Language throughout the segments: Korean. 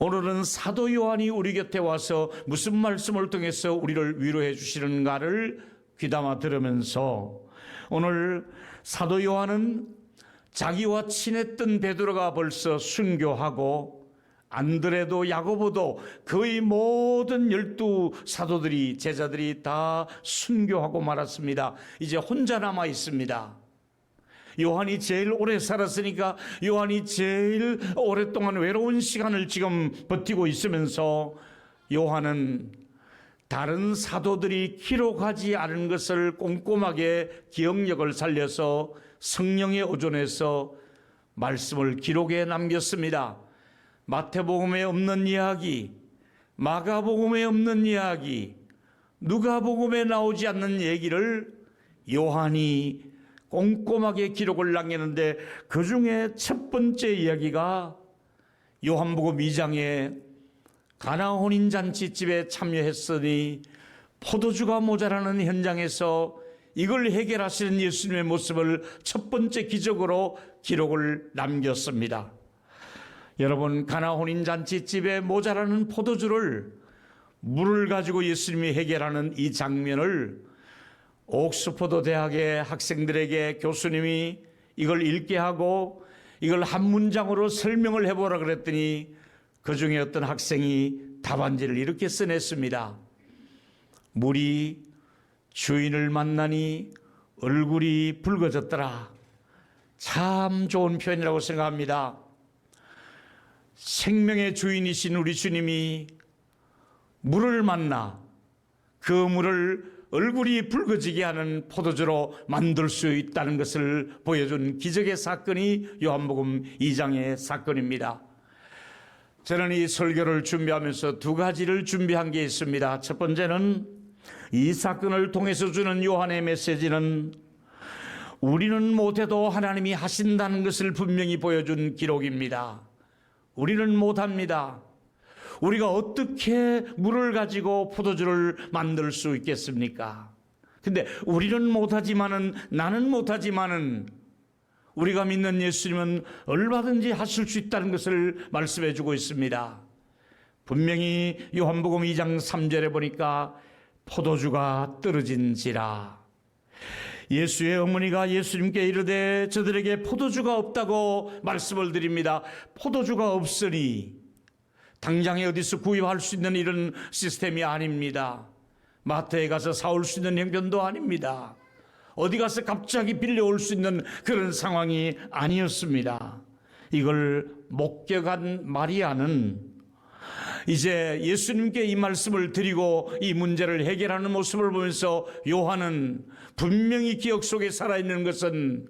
오늘은 사도 요한이 우리 곁에 와서 무슨 말씀을 통해서 우리를 위로해 주시는가를 귀담아 들으면서 오늘 사도 요한은 자기와 친했던 베드로가 벌써 순교하고 안드레도 야고보도 거의 모든 12 사도들이 제자들이 다 순교하고 말았습니다. 이제 혼자 남아 있습니다. 요한이 제일 오래 살았으니까 요한이 제일 오랫동안 외로운 시간을 지금 버티고 있으면서 요한은 다른 사도들이 기록하지 않은 것을 꼼꼼하게 기억력을 살려서 성령에 의존해서 말씀을 기록해 남겼습니다. 마태복음에 없는 이야기, 마가복음에 없는 이야기, 누가복음에 나오지 않는 얘기를 요한이 꼼꼼하게 기록을 남겼는데 그 중에 첫 번째 이야기가 요한복음 2장에 가나 혼인잔치집에 참여했으니 포도주가 모자라는 현장에서 이걸 해결하시는 예수님의 모습을 첫 번째 기적으로 기록을 남겼습니다. 여러분, 가나 혼인잔치집에 모자라는 포도주를 물을 가지고 예수님이 해결하는 이 장면을 옥스퍼드 대학의 학생들에게 교수님이 이걸 읽게 하고 이걸 한 문장으로 설명을 해보라 그랬더니 그 중에 어떤 학생이 답안지를 이렇게 써냈습니다. 물이 주인을 만나니 얼굴이 붉어졌더라. 참 좋은 표현이라고 생각합니다. 생명의 주인이신 우리 주님이 물을 만나 그 물을 얼굴이 붉어지게 하는 포도주로 만들 수 있다는 것을 보여준 기적의 사건이 요한복음 2장의 사건입니다. 저는 이 설교를 준비하면서 두 가지를 준비한 게 있습니다. 첫 번째는 이 사건을 통해서 주는 요한의 메시지는 우리는 못해도 하나님이 하신다는 것을 분명히 보여준 기록입니다. 우리는 못합니다. 우리가 어떻게 물을 가지고 포도주를 만들 수 있겠습니까? 근데 우리는 못하지만은, 나는 못하지만은 우리가 믿는 예수님은 얼마든지 하실 수 있다는 것을 말씀해 주고 있습니다. 분명히 요한복음 2장 3절에 보니까 포도주가 떨어진지라. 예수의 어머니가 예수님께 이르되 저들에게 포도주가 없다고 말씀을 드립니다. 포도주가 없으니 당장에 어디서 구입할 수 있는 이런 시스템이 아닙니다. 마트에 가서 사올 수 있는 형편도 아닙니다. 어디 가서 갑자기 빌려올 수 있는 그런 상황이 아니었습니다. 이걸 목격한 마리아는 이제 예수님께 이 말씀을 드리고 이 문제를 해결하는 모습을 보면서 요한은 분명히 기억 속에 살아있는 것은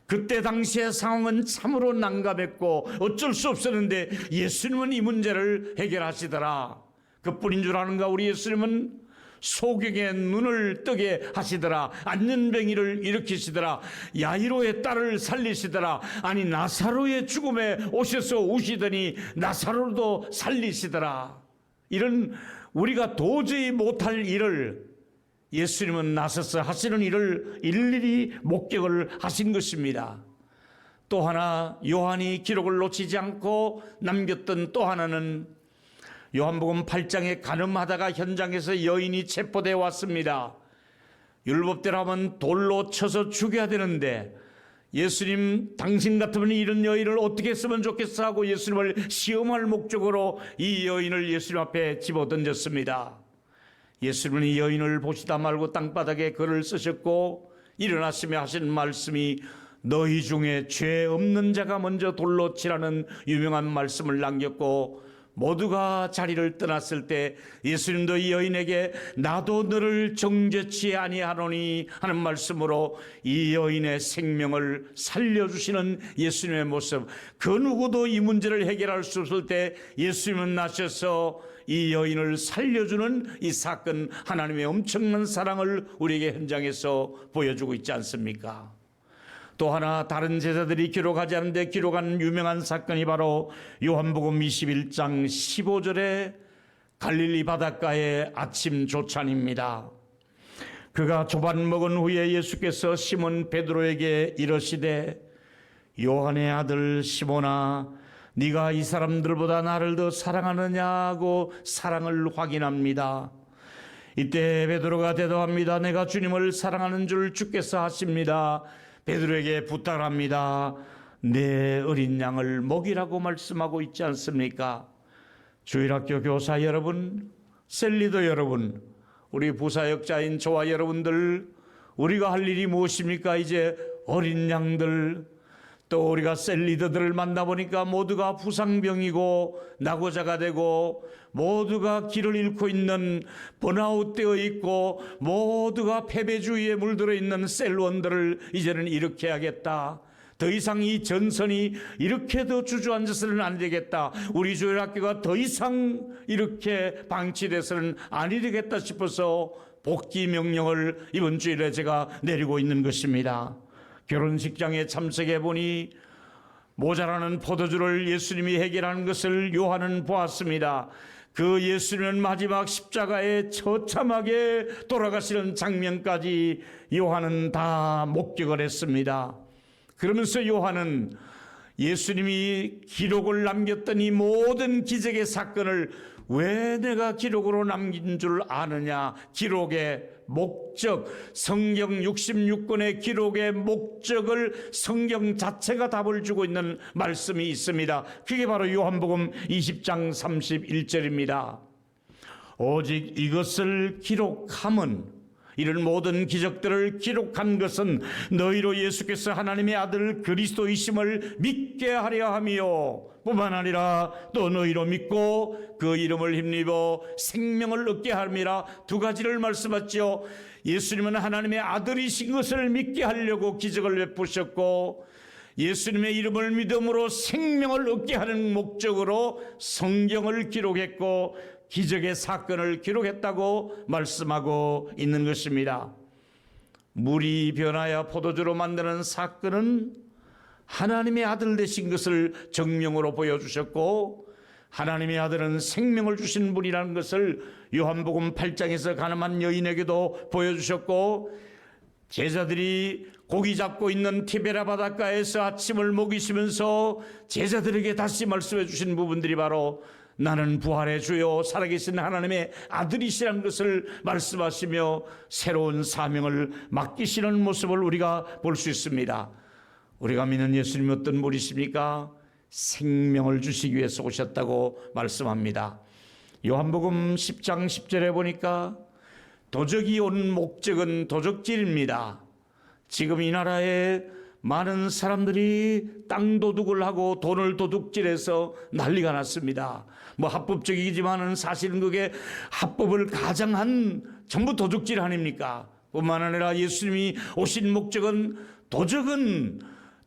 그때 당시의 상황은 참으로 난감했고 어쩔 수 없었는데 예수님은 이 문제를 해결하시더라. 그뿐인 줄 아는가? 우리 예수님은 소경의 눈을 뜨게 하시더라. 안전뱅이를 일으키시더라. 야이로의 딸을 살리시더라. 아니 나사로의 죽음에 오셔서 우시더니 나사로도 살리시더라. 이런 우리가 도저히 못할 일을 예수님은 나서서 하시는 일을 일일이 목격을 하신 것입니다. 또 하나 요한이 기록을 놓치지 않고 남겼던 또 하나는 요한복음 8장에 간음하다가 현장에서 여인이 체포되어 왔습니다. 율법대로 하면 돌로 쳐서 죽여야 되는데 예수님 당신 같으면 이런 여인을 어떻게 했으면 좋겠어 하고 예수님을 시험할 목적으로 이 여인을 예수님 앞에 집어던졌습니다. 예수님은 이 여인을 보시다 말고 땅바닥에 글을 쓰셨고 일어나시며 하시는 말씀이 너희 중에 죄 없는 자가 먼저 돌로 치라는 유명한 말씀을 남겼고 모두가 자리를 떠났을 때 예수님도 이 여인에게 나도 너를 정죄치 아니하노니 하는 말씀으로 이 여인의 생명을 살려주시는 예수님의 모습, 그 누구도 이 문제를 해결할 수 없을 때 예수님은 나셔서 이 여인을 살려주는 이 사건, 하나님의 엄청난 사랑을 우리에게 현장에서 보여주고 있지 않습니까? 또 하나 다른 제자들이 기록하지 않는데 기록한 유명한 사건이 바로 요한복음 21장 15절에 갈릴리 바닷가의 아침 조찬입니다. 그가 조반 먹은 후에 예수께서 시몬 베드로에게 이르시되 요한의 아들 시몬아 네가 이 사람들보다 나를 더 사랑하느냐고 사랑을 확인합니다. 이때 베드로가 대답합니다. 내가 주님을 사랑하는 줄 주께서 하십니다. 베드로에게 부탁합니다. 내 어린 양을 먹이라고 말씀하고 있지 않습니까? 주일학교 교사 여러분, 셀리더 여러분, 우리 부사역자인 저와 여러분들, 우리가 할 일이 무엇입니까? 이제 어린 양들, 또 우리가 셀리더들을 만나보니까 모두가 부상병이고 낙오자가 되고 모두가 길을 잃고 있는 번아웃되어 있고 모두가 패배주의에 물들어 있는 셀원들을 이제는 일으켜야겠다. 더 이상 이 전선이 이렇게 더 주저앉아서는 안 되겠다. 우리 주일학교가 더 이상 이렇게 방치돼서는 아니 되겠다 싶어서 복귀 명령을 이번 주일에 제가 내리고 있는 것입니다. 결혼식장에 참석해 보니 모자라는 포도주를 예수님이 해결하는 것을 요한은 보았습니다. 그 예수님은 마지막 십자가에 처참하게 돌아가시는 장면까지 요한은 다 목격을 했습니다. 그러면서 요한은 예수님이 기록을 남겼던 이 모든 기적의 사건을 왜 내가 기록으로 남긴 줄 아느냐? 기록의 목적, 성경 66권의 기록의 목적을 성경 자체가 답을 주고 있는 말씀이 있습니다. 그게 바로 요한복음 20장 31절입니다. 오직 이것을 기록함은, 이런 모든 기적들을 기록한 것은 너희로 예수께서 하나님의 아들 그리스도이심을 믿게 하려 함이요 뿐만 아니라 또 너희로 믿고 그 이름을 힘입어 생명을 얻게 함이라. 두 가지를 말씀하지요. 예수님은 하나님의 아들이신 것을 믿게 하려고 기적을 베푸셨고, 예수님의 이름을 믿음으로 생명을 얻게 하는 목적으로 성경을 기록했고 기적의 사건을 기록했다고 말씀하고 있는 것입니다. 물이 변하여 포도주로 만드는 사건은 하나님의 아들 되신 것을 정명으로 보여주셨고, 하나님의 아들은 생명을 주신 분이라는 것을 요한복음 8장에서 가늠한 여인에게도 보여주셨고, 제자들이 고기 잡고 있는 티베라 바닷가에서 아침을 먹이시면서 제자들에게 다시 말씀해 주신 부분들이 바로 나는 부활의 주요 살아계신 하나님의 아들이시라는 것을 말씀하시며 새로운 사명을 맡기시는 모습을 우리가 볼 수 있습니다. 우리가 믿는 예수님이 어떤 분이십니까? 생명을 주시기 위해서 오셨다고 말씀합니다. 요한복음 10장 10절에 보니까 도적이 온 목적은 도적질입니다. 지금 이 나라에 많은 사람들이 땅 도둑을 하고 돈을 도둑질해서 난리가 났습니다. 뭐 합법적이지만은 사실은 그게 합법을 가장한 전부 도둑질 아닙니까? 뿐만 아니라 예수님이 오신 목적은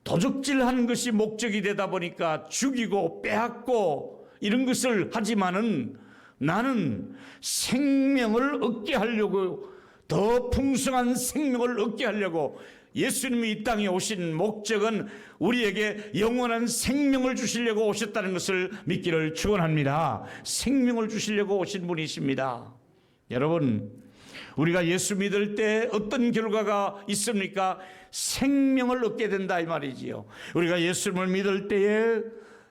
도적질하는 것이 목적이 되다 보니까 죽이고 빼앗고 이런 것을 하지만은 나는 생명을 얻게 하려고, 더 풍성한 생명을 얻게 하려고 예수님이 이 땅에 오신 목적은 우리에게 영원한 생명을 주시려고 오셨다는 것을 믿기를 축원합니다. 생명을 주시려고 오신 분이십니다. 여러분, 우리가 예수 믿을 때 어떤 결과가 있습니까? 생명을 얻게 된다 이 말이지요. 우리가 예수님을 믿을 때에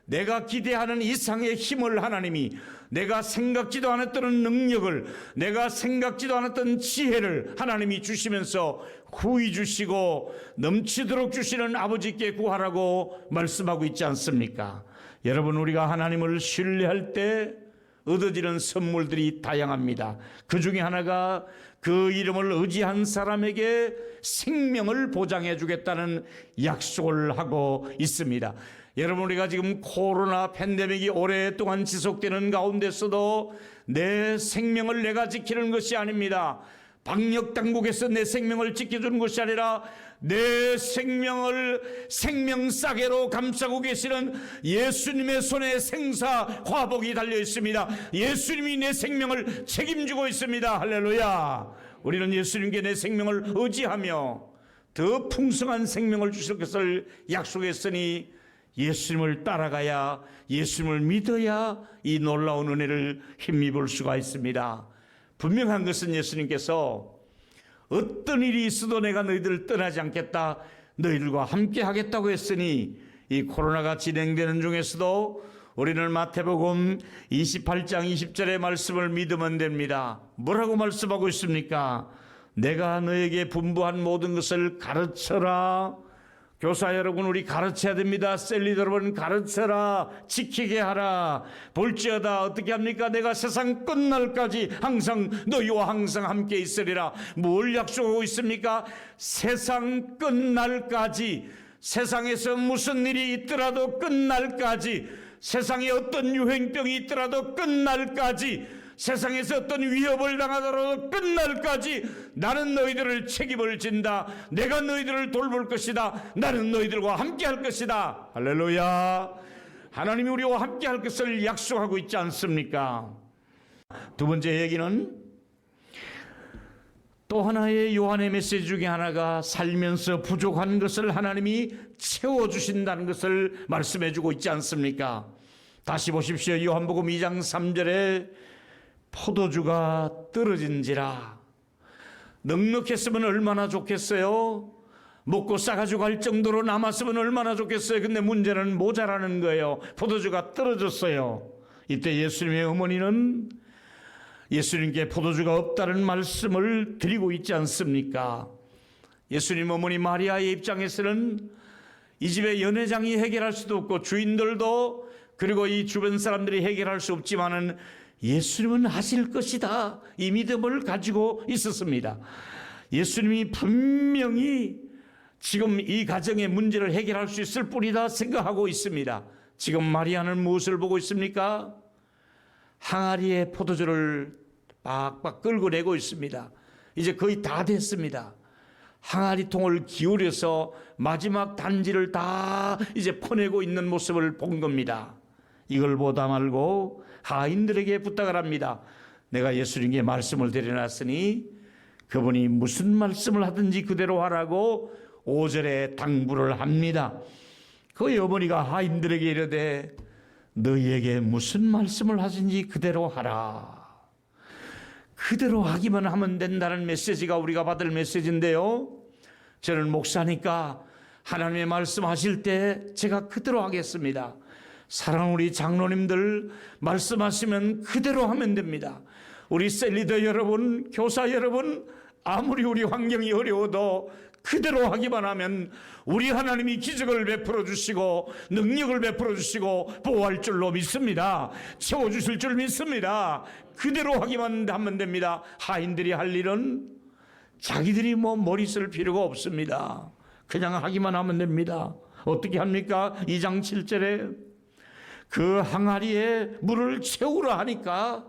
내가 기대하는 이상의 힘을 하나님이, 내가 생각지도 않았던 능력을, 내가 생각지도 않았던 지혜를 하나님이 주시면서 후히 주시고 넘치도록 주시는 아버지께 구하라고 말씀하고 있지 않습니까? 여러분, 우리가 하나님을 신뢰할 때 얻어지는 선물들이 다양합니다. 그 중에 하나가 그 이름을 의지한 사람에게 생명을 보장해 주겠다는 약속을 하고 있습니다. 여러분, 우리가 지금 코로나 팬데믹이 오랫동안 지속되는 가운데서도 내 생명을 내가 지키는 것이 아닙니다. 방역 당국에서 내 생명을 지켜주는 것이 아니라 내 생명을 생명싸개로 감싸고 계시는 예수님의 손에 생사 화복이 달려 있습니다. 예수님이 내 생명을 책임지고 있습니다. 할렐루야. 우리는 예수님께 내 생명을 의지하며 더 풍성한 생명을 주실 것을 약속했으니 예수님을 따라가야, 예수님을 믿어야 이 놀라운 은혜를 힘입을 수가 있습니다. 분명한 것은 예수님께서 어떤 일이 있어도 내가 너희들을 떠나지 않겠다, 너희들과 함께 하겠다고 했으니 이 코로나가 진행되는 중에서도 우리는 마태복음 28장 20절의 말씀을 믿으면 됩니다. 뭐라고 말씀하고 있습니까? 내가 너에게 분부한 모든 것을 가르쳐라. 교사 여러분, 우리 가르쳐야 됩니다. 셀리더 여러분, 가르쳐라. 지키게 하라. 볼지어다 어떻게 합니까? 내가 세상 끝날까지 항상 너희와 항상 함께 있으리라. 뭘 약속하고 있습니까? 세상 끝날까지, 세상에서 무슨 일이 있더라도 끝날까지, 세상에 어떤 유행병이 있더라도 끝날까지, 세상에서 어떤 위협을 당하더라도 끝날까지 나는 너희들을 책임을 진다. 내가 너희들을 돌볼 것이다. 나는 너희들과 함께 할 것이다. 할렐루야. 하나님이 우리와 함께 할 것을 약속하고 있지 않습니까? 두 번째 얘기는 또 하나의 요한의 메시지 중에 하나가 살면서 부족한 것을 하나님이 채워주신다는 것을 말씀해주고 있지 않습니까? 다시 보십시오. 요한복음 2장 3절에 포도주가 떨어진지라. 넉넉했으면 얼마나 좋겠어요? 먹고 싸가지고 갈 정도로 남았으면 얼마나 좋겠어요? 근데 문제는 모자라는 거예요. 포도주가 떨어졌어요. 이때 예수님의 어머니는 예수님께 포도주가 없다는 말씀을 드리고 있지 않습니까? 예수님 어머니 마리아의 입장에서는 이 집의 연회장이 해결할 수도 없고 주인들도 그리고 이 주변 사람들이 해결할 수 없지만은 예수님은 하실 것이다, 이 믿음을 가지고 있었습니다. 예수님이 분명히 지금 이 가정의 문제를 해결할 수 있을 뿐이다 생각하고 있습니다. 지금 마리아는 무엇을 보고 있습니까? 항아리에 포도주를 빡빡 끌고 내고 있습니다. 이제 거의 다 됐습니다. 항아리통을 기울여서 마지막 단지를 다 이제 퍼내고 있는 모습을 본 겁니다. 이걸 보다 말고 하인들에게 부탁을 합니다. 내가 예수님께 말씀을 드려놨으니 그분이 무슨 말씀을 하든지 그대로 하라고 5절에 당부를 합니다. 그 어머니가 하인들에게 이르되 너희에게 무슨 말씀을 하든지 그대로 하라. 그대로 하기만 하면 된다는 메시지가 우리가 받을 메시지인데요, 저는 목사니까 하나님의 말씀하실 때 제가 그대로 하겠습니다. 사랑하는 우리 장로님들, 말씀하시면 그대로 하면 됩니다. 우리 셀리더 여러분, 교사 여러분, 아무리 우리 환경이 어려워도 그대로 하기만 하면 우리 하나님이 기적을 베풀어 주시고 능력을 베풀어 주시고 보호할 줄로 믿습니다. 채워주실 줄 믿습니다. 그대로 하기만 하면 됩니다. 하인들이 할 일은 자기들이 머리 쓸 필요가 없습니다. 그냥 하기만 하면 됩니다. 어떻게 합니까? 2장 7절에 그 항아리에 물을 채우라 하니까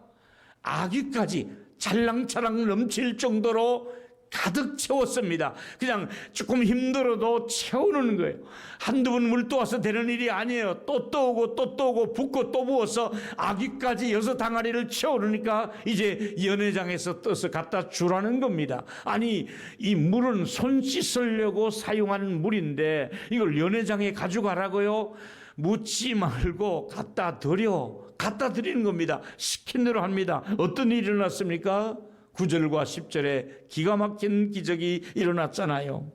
아귀까지 찰랑찰랑 넘칠 정도로 가득 채웠습니다. 그냥 조금 힘들어도 채우는 거예요. 한두 번 물 떠와서 되는 일이 아니에요. 또 떠오고 또 떠오고 붓고 또 부어서 아귀까지 6 항아리를 채우니까 이제 연회장에서 떠서 갖다 주라는 겁니다. 아니, 이 물은 손 씻으려고 사용하는 물인데 이걸 연회장에 가져가라고요? 묻지 말고 갖다 드리는 겁니다. 시킨 대로 합니다. 어떤 일이 일어났습니까? 9절과 10절에 기가 막힌 기적이 일어났잖아요.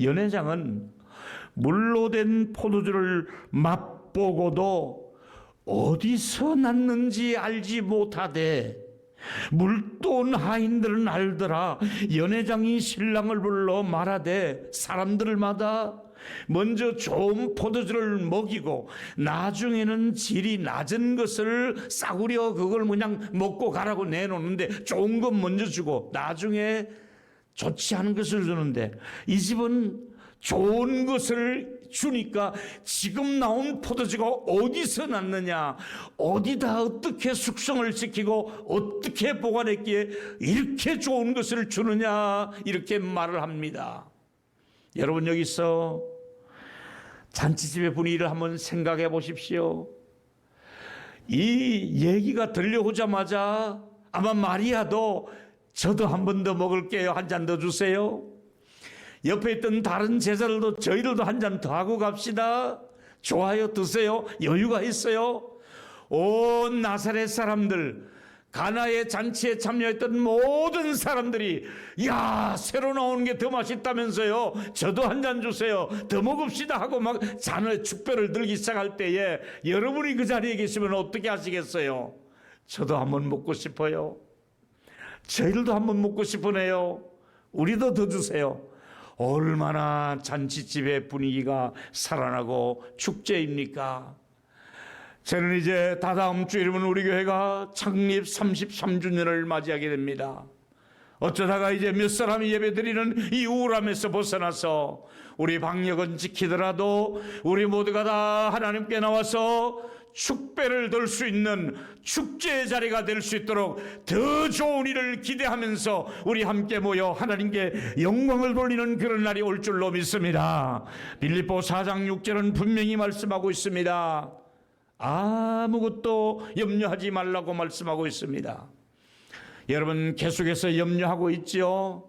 연회장은 물로 된 포도주를 맛보고도 어디서 났는지 알지 못하되 물돈 하인들은 알더라. 연회장이 신랑을 불러 말하되 사람들마다 먼저 좋은 포도주를 먹이고 나중에는 질이 낮은 것을 싸구려 그걸 그냥 먹고 가라고 내놓는데 좋은 것 먼저 주고 나중에 좋지 않은 것을 주는데 이 집은 좋은 것을 주니까 지금 나온 포도주가 어디서 났느냐, 어디다 어떻게 숙성을 시키고 어떻게 보관했기에 이렇게 좋은 것을 주느냐, 이렇게 말을 합니다. 여러분, 여기서 잔치집의 분위기를 한번 생각해 보십시오. 이 얘기가 들려오자마자 아마 마리아도 저도 한 번 더 먹을게요, 한 잔 더 주세요. 옆에 있던 다른 제자들도 저희들도 한 잔 더 하고 갑시다. 좋아요, 드세요. 여유가 있어요. 온 나사렛 사람들, 가나의 잔치에 참여했던 모든 사람들이 야, 새로 나오는 게 더 맛있다면서요, 저도 한 잔 주세요, 더 먹읍시다 하고 막 잔에 축배를 들기 시작할 때에 여러분이 그 자리에 계시면 어떻게 하시겠어요? 저도 한번 먹고 싶어요. 저희들도 한번 먹고 싶으네요. 우리도 더 주세요. 얼마나 잔치집의 분위기가 살아나고 축제입니까? 저는 이제 다다음 주이면 우리 교회가 창립 33주년을 맞이하게 됩니다. 어쩌다가 이제 몇 사람이 예배드리는 이 우울함에서 벗어나서 우리 방역은 지키더라도 우리 모두가 다 하나님께 나와서 축배를 들 수 있는 축제의 자리가 될 수 있도록 더 좋은 일을 기대하면서 우리 함께 모여 하나님께 영광을 돌리는 그런 날이 올 줄로 믿습니다. 빌립보 4장 6절은 분명히 말씀하고 있습니다. 아무것도 염려하지 말라고 말씀하고 있습니다. 여러분 계속해서 염려하고 있지요.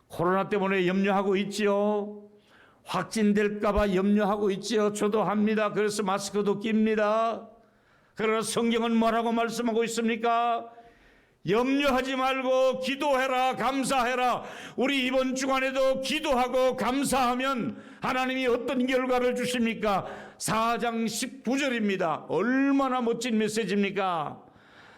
코로나 때문에 염려하고 있지요. 확진될까봐 염려하고 있지요. 저도 합니다. 그래서 마스크도 낍니다. 그러나 성경은 뭐라고 말씀하고 있습니까? 염려하지 말고 기도해라, 감사해라. 우리 이번 주간에도 기도하고 감사하면 하나님이 어떤 결과를 주십니까? 4장 19절입니다. 얼마나 멋진 메시지입니까?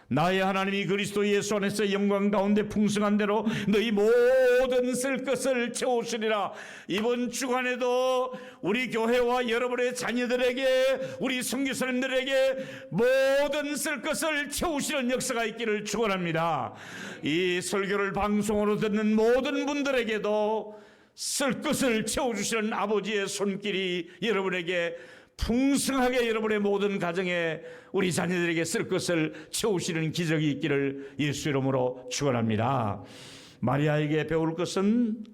나의 하나님이 그리스도 예수 안에서 영광 가운데 풍성한 대로 너희 모든 쓸 것을 채우시리라. 이번 주간에도 우리 교회와 여러분의 자녀들에게, 우리 선교사님들에게 모든 쓸 것을 채우시는 역사가 있기를 축원합니다. 이 설교를 방송으로 듣는 모든 분들에게도 쓸 것을 채워주시는 아버지의 손길이 여러분에게 풍성하게, 여러분의 모든 가정에 우리 자녀들에게 쓸 것을 채우시는 기적이 있기를 예수 이름으로 축원합니다. 마리아에게 배울 것은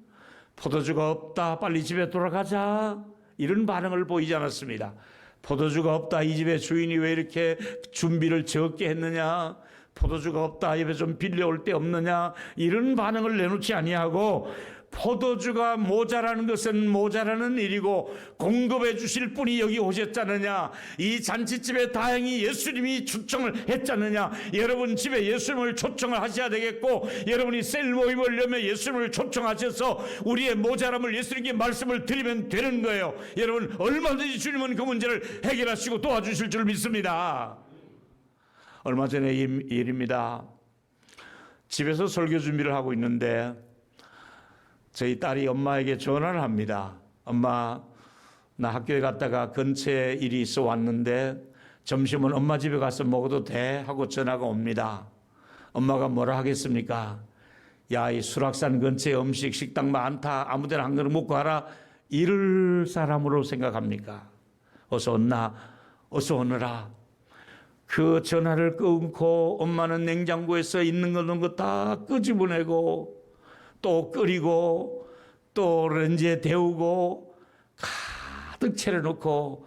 포도주가 없다, 빨리 집에 돌아가자, 이런 반응을 보이지 않았습니다. 포도주가 없다, 이 집의 주인이 왜 이렇게 준비를 적게 했느냐, 포도주가 없다, 입에 좀 빌려올 데 없느냐, 이런 반응을 내놓지 아니하고 포도주가 모자라는 것은 모자라는 일이고 공급해 주실 분이 여기 오셨잖느냐, 이 잔치집에 다행히 예수님이 초청을 했잖느냐, 여러분 집에 예수님을 초청을 하셔야 되겠고, 여러분이 셀 모임을 열면 예수님을 초청하셔서 우리의 모자람을 예수님께 말씀을 드리면 되는 거예요. 여러분 얼마든지 주님은 그 문제를 해결하시고 도와주실 줄 믿습니다. 얼마 전의 일입니다. 집에서 설교 준비를 하고 있는데 저희 딸이 엄마에게 전화를 합니다. 엄마, 나 학교에 갔다가 근처에 일이 있어 왔는데 점심은 엄마 집에 가서 먹어도 돼? 하고 전화가 옵니다. 엄마가 뭐라 하겠습니까? 야, 이 수락산 근처에 음식 식당 많다, 아무데나 한 그릇 먹고 가라, 이럴 사람으로 생각합니까? 어서 온나, 어서 오너라. 그 전화를 끊고 엄마는 냉장고에서 있는 거 다 끄집어내고 또 끓이고 또 렌지에 데우고 가득 차려놓고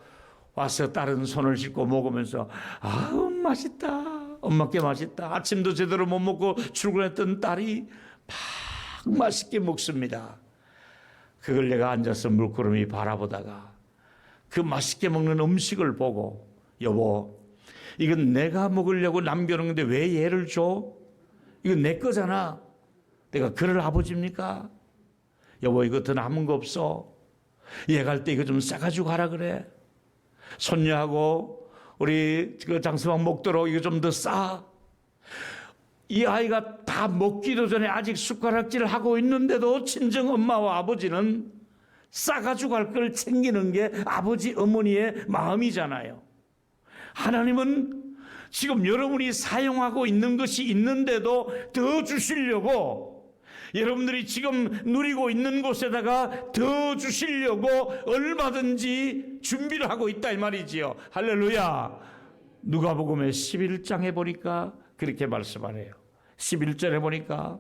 와서 딸은 손을 씻고 먹으면서 아우 맛있다, 엄마께 맛있다. 아침도 제대로 못 먹고 출근했던 딸이 막 맛있게 먹습니다. 그걸 내가 앉아서 물끄러미 바라보다가 그 맛있게 먹는 음식을 보고, 여보, 이건 내가 먹으려고 남겨놓은 건데 왜 얘를 줘? 이건 내 거잖아. 내가 그럴 아버지입니까? 여보, 이거 더 남은 거 없어? 얘 갈 때 이거 좀 싸가지고 가라 그래. 손녀하고 우리 그 장수방 먹도록 이거 좀 더 싸. 이 아이가 다 먹기도 전에 아직 숟가락질을 하고 있는데도 친정 엄마와 아버지는 싸가지고 갈 걸 챙기는 게 아버지 어머니의 마음이잖아요. 하나님은 지금 여러분이 사용하고 있는 것이 있는데도 더 주시려고, 여러분들이 지금 누리고 있는 곳에다가 더 주시려고 얼마든지 준비를 하고 있다 이 말이지요. 할렐루야. 누가복음의 11장에 보니까 그렇게 말씀하네요. 11절에 보니까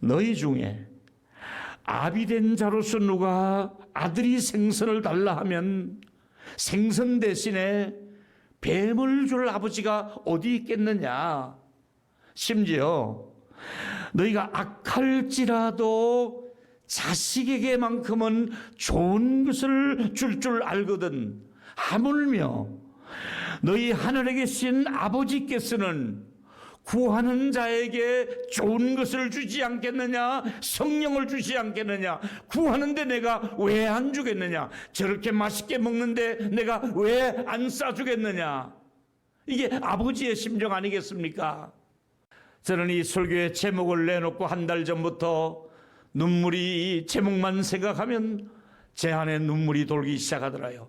너희 중에 아비된 자로서 누가 아들이 생선을 달라 하면 생선 대신에 뱀을 줄 아버지가 어디 있겠느냐. 심지어 너희가 악할지라도 자식에게만큼은 좋은 것을 줄 알거든. 하물며 너희 하늘에 계신 아버지께서는 구하는 자에게 좋은 것을 주지 않겠느냐? 성령을 주지 않겠느냐? 구하는데 내가 왜 안 주겠느냐? 저렇게 맛있게 먹는데 내가 왜 안 싸주겠느냐? 이게 아버지의 심정 아니겠습니까? 저는 이 설교의 제목을 내놓고 한 달 전부터 눈물이 제목만 생각하면 제 안에 눈물이 돌기 시작하더라요.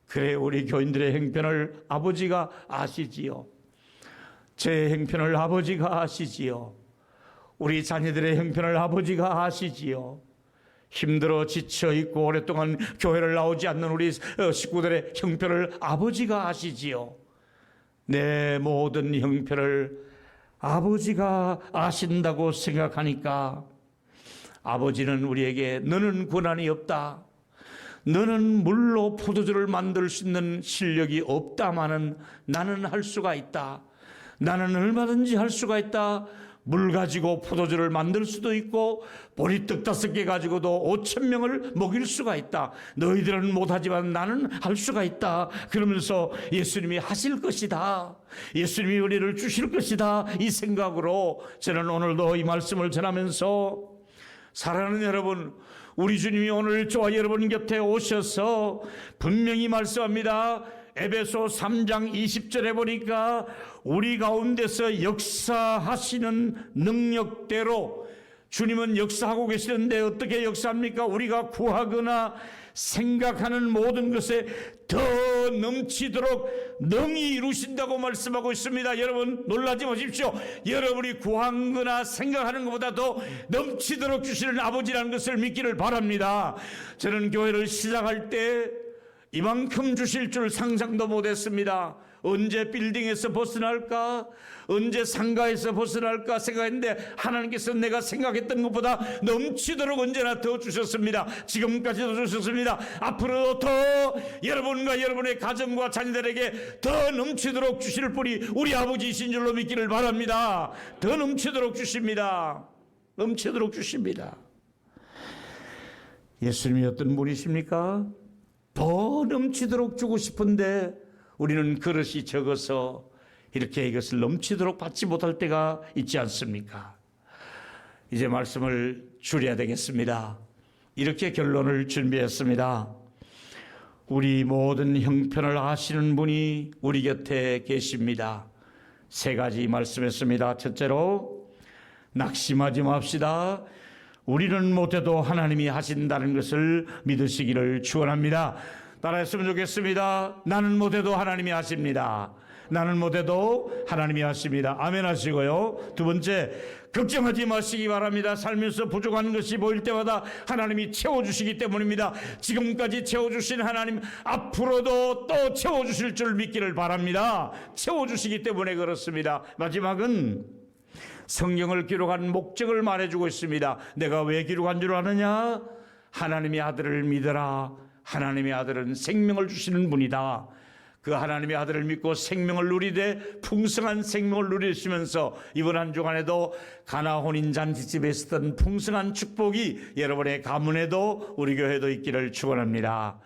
그래, 우리 교인들의 형편을 아버지가 아시지요. 제 형편을 아버지가 아시지요. 우리 자녀들의 형편을 아버지가 아시지요. 힘들어 지쳐 있고 오랫동안 교회를 나오지 않는 우리 식구들의 형편을 아버지가 아시지요. 내 모든 형편을 아버지가 아신다고 생각하니까 아버지는 우리에게 너는 권한이 없다. 너는 물로 포도주를 만들 수 있는 실력이 없다마는 나는 할 수가 있다. 나는 얼마든지 할 수가 있다. 물 가지고 포도주를 만들 수도 있고 보리떡 5개 가지고도 5,000명을 먹일 수가 있다. 너희들은 못하지만 나는 할 수가 있다. 그러면서 예수님이 하실 것이다. 예수님이 우리를 주실 것이다. 이 생각으로 저는 오늘도 이 말씀을 전하면서 사랑하는 여러분, 우리 주님이 오늘 저와 여러분 곁에 오셔서 분명히 말씀합니다. 에베소 3장 20절에 보니까 우리 가운데서 역사하시는 능력대로 주님은 역사하고 계시는데 어떻게 역사합니까? 우리가 구하거나 생각하는 모든 것에 더 넘치도록 능히 이루신다고 말씀하고 있습니다. 여러분 놀라지 마십시오. 여러분이 구하거나 생각하는 것보다 더 넘치도록 주시는 아버지라는 것을 믿기를 바랍니다. 저는 교회를 시작할 때 이만큼 주실 줄 상상도 못했습니다. 언제 빌딩에서 벗어날까? 언제 상가에서 벗어날까 생각했는데 하나님께서 내가 생각했던 것보다 넘치도록 언제나 더 주셨습니다. 지금까지도 주셨습니다. 앞으로도 더 여러분과 여러분의 가정과 자녀들에게 더 넘치도록 주실 분이 우리 아버지이신 줄로 믿기를 바랍니다. 더 넘치도록 주십니다. 넘치도록 주십니다. 예수님이 어떤 분이십니까? 더 넘치도록 주고 싶은데 우리는 그릇이 적어서 이렇게 이것을 넘치도록 받지 못할 때가 있지 않습니까? 이제 말씀을 줄여야 되겠습니다. 이렇게 결론을 준비했습니다. 우리 모든 형편을 아시는 분이 우리 곁에 계십니다. 3가지 말씀했습니다. 첫째로 낙심하지 맙시다. 우리는 못해도 하나님이 하신다는 것을 믿으시기를 축원합니다. 따라했으면 좋겠습니다. 나는 못해도 하나님이 하십니다. 나는 못해도 하나님이 하십니다. 아멘 하시고요. 2번째, 걱정하지 마시기 바랍니다. 살면서 부족한 것이 보일 때마다 하나님이 채워주시기 때문입니다. 지금까지 채워주신 하나님 앞으로도 또 채워주실 줄 믿기를 바랍니다. 채워주시기 때문에 그렇습니다. 마지막은 성경을 기록한 목적을 말해주고 있습니다. 내가 왜 기록한 줄 아느냐? 하나님의 아들을 믿어라. 하나님의 아들은 생명을 주시는 분이다. 그 하나님의 아들을 믿고 생명을 누리되 풍성한 생명을 누리시면서 이번 한 주간에도 가나 혼인잔치집에 있었던 풍성한 축복이 여러분의 가문에도 우리 교회도 있기를 축원합니다.